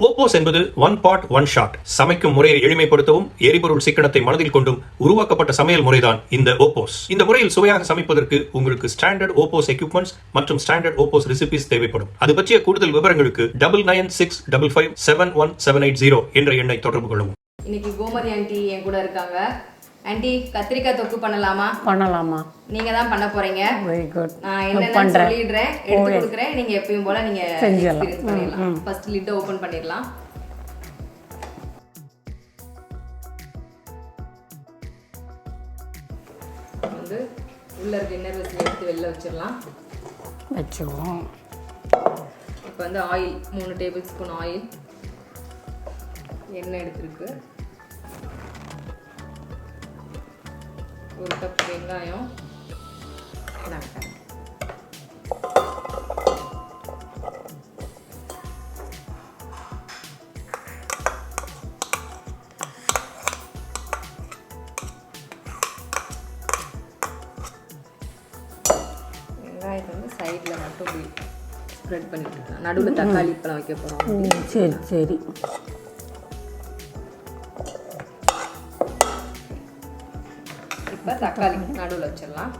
OPOS என்பது one pot one shot. சமைக்கும் முறையை எளிமைப்படுத்தவும் எரிபொருள் சிக்கனத்தை மனதில் கொண்டும் உருவாக்கப்பட்ட சமையல் முறைதான் இந்த OPOS. இந்த முறையில் சுவையாக சமைப்பதற்கு உங்களுக்கு ஸ்டாண்டர்ட் OPOS எக்யூப்மெண்ட்ஸ் மற்றும் ஸ்டாண்டர்ட் OPOS ரெசிபிஸ் தேவைப்படும். அது பற்றிய கூடுதல் விவரங்களுக்கு 9965557180 என்ற எண்ணை தொடர்பு கொள்ளவும். இன்னைக்கு கோமதி ஆண்டி என் கூட இருக்காங்க. ஆண்டி, கத்திரிக்காய் தொக்கு பண்ணலாமா? பண்ணலாமா? நீங்க தான் பண்ண போறீங்க. Very good. நான் என்னன்னு சொல்லிடுறேன், எடுத்து கொடுக்குறேன். நீங்க எப்பயும் போல நீங்க எக்ஸ்பீரியன்ஸ் பண்ணிடலாம். ஃபர்ஸ்ட் லிட் ஓபன் பண்ணிடலாம். வந்து உள்ள இருக்க இன்னர் வெஸ்ட் எடுத்து வெளில வச்சிடலாம். வச்சுவோம். இப்போ வந்து ஆயில் 3 டேபிள் ஸ்பூன் ஆயில், எண்ணெய் எடுத்துருக்கு, 1 கப் வெங்காயம், வெங்காயத்தை வந்து சைடில் மட்டும் ஸ்ப்ரெட் பண்ணிட்டு நடுவில் தக்காளி இப்பெல்லாம் வைக்க போகிறோம். சரி சரி. இப்போ தக்காளி நடுவில் வச்சிடலாம்.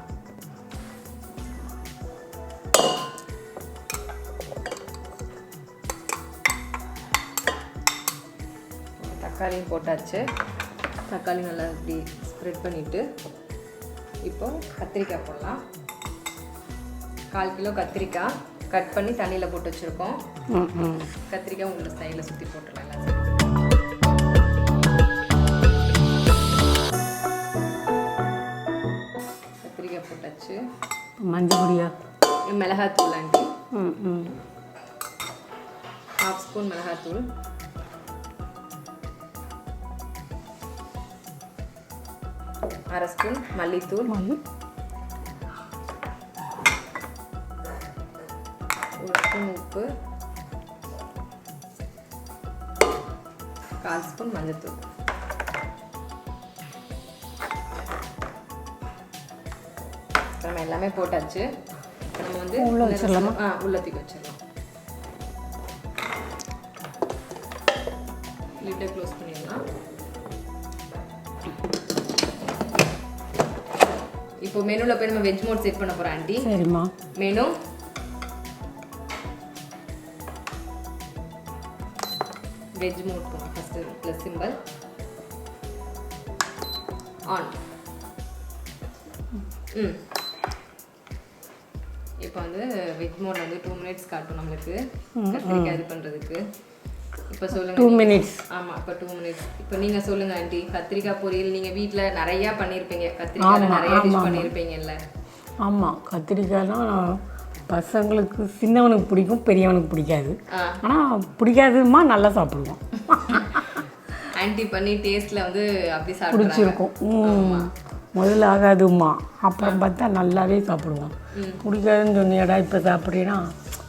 தக்காளியும் போட்டாச்சு. தக்காளி நல்லா இப்படி ஸ்ப்ரெட் பண்ணிவிட்டு இப்போ கத்திரிக்காய் போடலாம். 1/4 கிலோ கத்திரிக்காய் கட் பண்ணி தண்ணியில் போட்டு வச்சுருக்கோம். கத்திரிக்காய் உங்களை ஸ்டைலில் சுற்றி போட்டுடலாம். எல்லாம் கத்திரிக்காய் போட்டாச்சு. மஞ்சள் பொடியா? மிளகாத்தூள் ஆண்டி, 1/2 ஸ்பூன் மிளகாத்தூள், 1/2 ஸ்பூன் மல்லித்தூள், 1 ஸ்பூன் உப்பு, 1/4 ஸ்பூன் மஞ்சத்தூள். நம்ம எல்லாமே போட்டாச்சு. நம்ம வந்து உள்ள வச்சிடலாமா? உள்ளத்துக்கு வச்சிடலாம். லிட்டை க்ளோஸ் பண்ணிடலாம். இப்போ மெனுவில் போய் நம்ம வெஜ் மோட் செட் பண்ண போகிறோம் ஆண்டி. சரிம்மா. மெனு வெஜ் மோட் போகும். First plus symbol on. இப்போ வந்து வெஜ் மோட் வந்து 2 மினிட்ஸ் காட்டும் நம்மளுக்கு கத்திரிக்காய் இது பண்ணுறதுக்கு. இப்போ சொல்லுங்கள். 2 மினிட்ஸ். ஆமாம், இப்போ 2 மினிட்ஸ். இப்போ நீங்கள் சொல்லுங்கள் ஆண்டி, கத்திரிக்காய் பொரியல் நீங்கள் வீட்டில் நிறையா பண்ணியிருப்பீங்க, கத்திரிக்காய் நிறையா டிஷ் பண்ணியிருப்பீங்கல்ல? ஆமாம், கத்திரிக்காய்லாம் பசங்களுக்கு சின்னவனுக்கு பிடிக்கும், பெரியவனுக்கு பிடிக்காது. ஆனால் பிடிக்காதுமா நல்லா சாப்பிடுவோம். ஆண்டி பண்ணி டேஸ்ட்டில் வந்து அப்படி பிடிச்சிருக்கும். முதல்ல ஆகாதும்மா, அப்புறம் பார்த்தா நல்லாவே சாப்பிடுவான். பிடிக்காதுன்னு சொன்னியடா இப்போ சாப்பிட்றீன்னா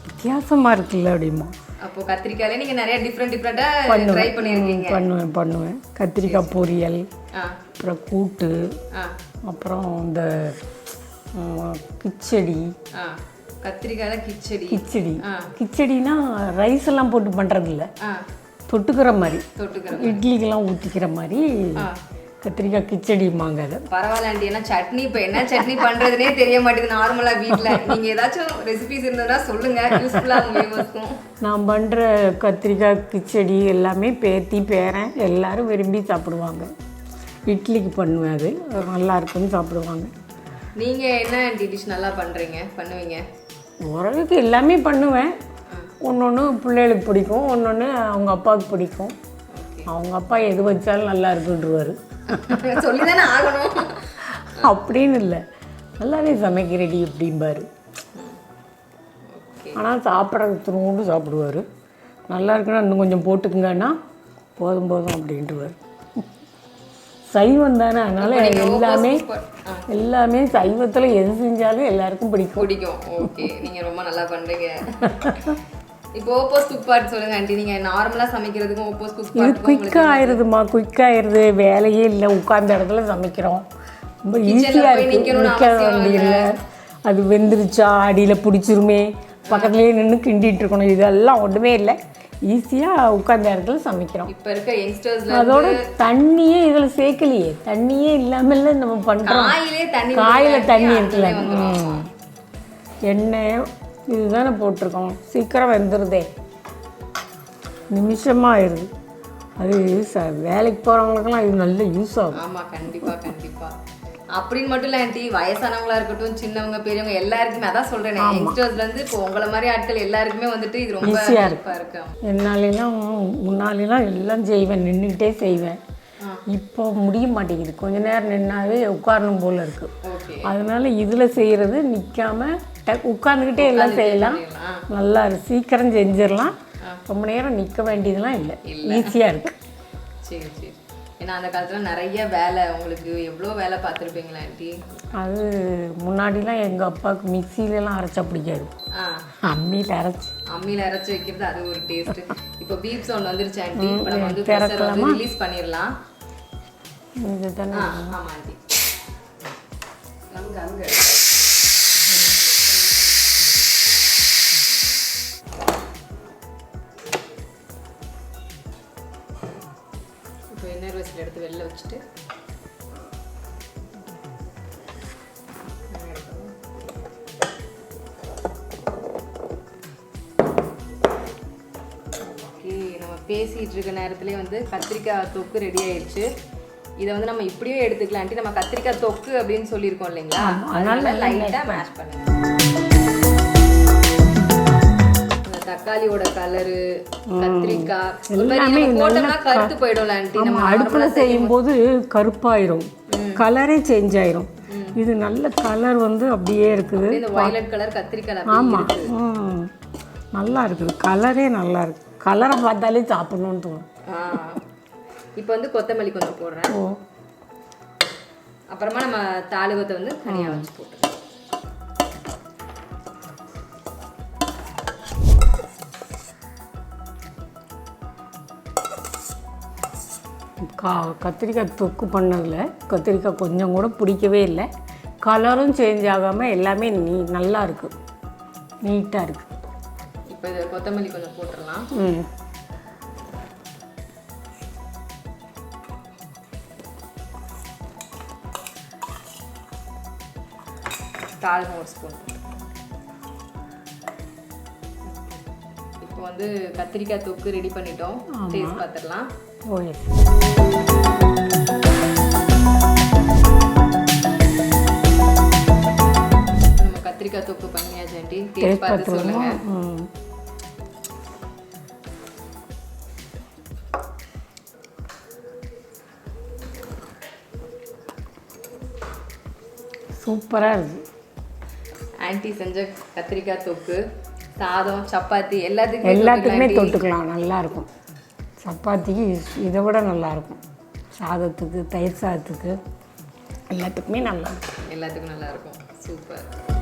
வித்தியாசமாக இருக்குல்ல அப்படிமா. அப்போ கத்திரிக்காயில நீங்கள் நிறைய டிஃப்ரெண்ட்டாக ட்ரை பண்ணியிருக்கீங்க. பண்ணுவேன். கத்திரிக்காய் பொரியல், அப்புறம் கூட்டு, அப்புறம் இந்த கிச்சடி. கத்திரிக்காயில கிச்சடினா ரைஸ் எல்லாம் போட்டு பண்ணுறதில்ல, தொட்டுக்கிற மாதிரி, இட்லிக்கெல்லாம் ஊற்றிக்கிற மாதிரி கத்திரிக்காய் கிச்சடிமாங்க. அது பரவாயில்ல ஆண்டி. ஏன்னா சட்னி இப்போ என்ன சட்னி பண்ணுறதுனே தெரிய மாட்டேங்குது நார்மலாக வீட்டில். நீங்கள் ஏதாச்சும் ரெசிபிஸ் இருந்ததுன்னா சொல்லுங்கள், யூஸ்ஃபுல்லாக இருக்கும். நான் பண்ணுற கத்திரிக்காய் கிச்சடி எல்லாமே பேத்தி பேரன் எல்லோரும் விரும்பி சாப்பிடுவாங்க. இட்லிக்கு பண்ணுவேன், அது நல்லா இருக்குன்னு சாப்பிடுவாங்க. நீங்கள் என்ன ஆண்டி டிஷ் நல்லா பண்ணுவீங்க? ஓரளவுக்கு எல்லாமே பண்ணுவேன். ஒன்று பிள்ளைகளுக்கு பிடிக்கும், ஒன்று அவங்க அப்பாவுக்கு பிடிக்கும். அவங்க அப்பா எது வச்சாலும் நல்லா இருக்குன்றுவார். சொல்லிதானே ஆகணும் அப்படின்னு இல்லை, நல்லாவே சமைக்கிறடி அப்படிம்பாரு. ஆனால் சாப்பிட்றது துணோண்டு சாப்பிடுவார். நல்லா இருக்குன்னா இன்னும் கொஞ்சம் போட்டுக்குங்கன்னா போதும் அப்படின்ட்டுவார். சைவம் தானே, அதனால் எல்லாமே சைவத்தில் எது செஞ்சாலும் எல்லாருக்கும் பிடிக்கும். ஓகே, நீங்கள் ரொம்ப நல்லா பண்ணுறீங்க. இப்போ ஓப்போஸ் குக் பார்ட் சொல்லுங்க ஆண்டி. நீங்கள் நார்மலாக சமைக்கிறதுக்கும் ஓப்போஸ் குக் பார்ட் குயிக்காக ஆயிடுது. வேலையே இல்லை, உட்கார்ந்த இடத்துல சமைக்கிறோம். ரொம்ப ஈஸியாக இருக்குது. நிற்க வேண்டியதில்லை. அது வெந்துருச்சா, அடியில் பிடிச்சிருமே, பக்கத்துலேயே நின்று கிண்டிகிட்டு இருக்கணும். இதெல்லாம் ஒன்றுமே இல்லை. ஈஸியாக உட்கார்ந்த இடத்துல சமைக்கிறோம். இப்போ இருக்க யங்ஸ்டர்ஸ்ல அதோட தண்ணியே இதில் சேர்க்கலையே, தண்ணியே இல்லாமல் நம்ம பண்ணுறோம். காயில் தண்ணி இருக்குல்ல, எண்ணெய் இதுதானே போட்டிருக்கோம், சீக்கிரம் வெந்துடுதே, நிமிஷமாக ஆயிடுது. அது வேலைக்கு போகிறவங்களுக்கெல்லாம் இது நல்ல யூஸ் ஆகும். ஆமாம், கண்டிப்பாக கண்டிப்பாக. அப்படின்னு மட்டும் இல்லை ஆண்டி, வயசானவங்களா இருக்கட்டும், சின்னவங்க பெரியவங்க எல்லாருக்குமே அதான் சொல்கிறேன். யங்ஸ்டர்ஸ்லேருந்து இப்போ உங்களை மாதிரி ஆட்கள் எல்லாருக்குமே வந்துட்டு இது ரொம்ப ஈஸியாக இருக்கு. என்னாலெல்லாம் முன்னாலெல்லாம் எல்லாம் செய்வேன், நின்றுக்கிட்டே செய்வேன். இப்போ முடிய மாட்டேங்குது, கொஞ்ச நேரம் நின்னாவே உட்காரணும் போல் இருக்குது. அதனால இதில் செய்கிறது நிற்காம உட்காந்துக்கிட்டே எல்லாம் செய்யலாம், நல்லா சீக்கிரம் செஞ்சிடலாம், ரொம்ப நேரம் நிற்க வேண்டியதெல்லாம் இல்லை, ஈஸியாக இருக்குது. சரி சரி. ஏன்னா அந்த காலத்தில் நிறைய வேலை, உங்களுக்கு எவ்வளோ வேலை பார்த்துருப்பீங்களா ஆண்டி? அது முன்னாடிலாம் எங்கள் அப்பாவுக்கு மிக்சிலெலாம் அரைச்சா பிடிக்காது, அம்மியில் அரைச்சி வைக்கிறது அது ஒரு டேஸ்ட். இப்போ பீப் சவுண்ட் வந்துருச்சு ஆண்டி, இப்போ நம்ம வந்து ப்ரெஷர் வந்து ரிலீஸ் பண்ணிடலாம். இது தானே? ஆமாம் ஆண்டி. அங்கே அங்கே இப்போ இன்னொரு வயசில் எடுத்து வெளில வச்சுட்டு நம்ம பேசிகிட்டு இருக்க நேரத்துலேயே வந்து கத்திரிக்காய் தொக்கு ரெடி ஆயிடுச்சு. இதை வந்து நம்ம இப்படியே எடுத்துக்கலான்ட்டு நம்ம கத்திரிக்காய் தொக்கு அப்படின்னு சொல்லியிருக்கோம் இல்லைங்களா, அதனால லைட்டாக மேஷ் பண்ணுங்க. இந்த தக்காளியோட கலரு, கத்திரிக்காய் போட்டோம்னா கருத்து போயிடும்ல ஆண்டி, நம்ம அடுப்பில் செய்யும்போது கருப்பாயிரும், கலரே சேஞ்ச் ஆயிரும். இது நல்ல கலர் வந்து அப்படியே இருக்குது, இந்த வயலட் கலர் கத்திரிக்காய். ஆமாம், நல்லா இருக்குது, கலரே நல்லா இருக்கு, கலரை பார்த்தாலே சாப்பிடணும்னு தோணும். இப்போ வந்து கொத்தமல்லி கொஞ்சம் போடுறேன், அப்புறமா நம்ம தாளிகத்தை வந்து தனியாக வச்சு போட்டுருவோம். கத்திரிக்காய் தொக்கு பண்ணதில் கத்திரிக்காய் கொஞ்சம் கூட பிடிக்கவே இல்லை, கலரும் சேஞ்ச் ஆகாமல் எல்லாமே நல்லா இருக்குது, நீட்டாக இருக்குது. இப்போ இதை கொத்தமல்லி கொஞ்சம் போட்டுடலாம். தாளிகம் ஒரு ஸ்பூன். இப்போ வந்து கத்திரிக்காய் தொக்கு ரெடி பண்ணிட்டோம், டேஸ்ட் பார்த்துடலாம். நம்ம கத்திரிக்காய் தொக்கு பண்ணியாச்சு ஆண்டி, டேஸ்ட் பார்த்து சொல்லுங்க. சூப்பராக இருக்குது. ஆண்டி செஞ்ச கத்திரிக்காய் தொக்கு சாதம், சப்பாத்தி எல்லாத்துக்குமே தொட்டுக்கலாம், நல்லாயிருக்கும். சப்பாத்திக்கு இதை விட நல்லாயிருக்கும், சாதத்துக்கு, தயிர் சாதத்துக்கு எல்லாத்துக்குமே நல்லாயிருக்கும். எல்லாத்துக்கும் நல்லாயிருக்கும். சூப்பர்.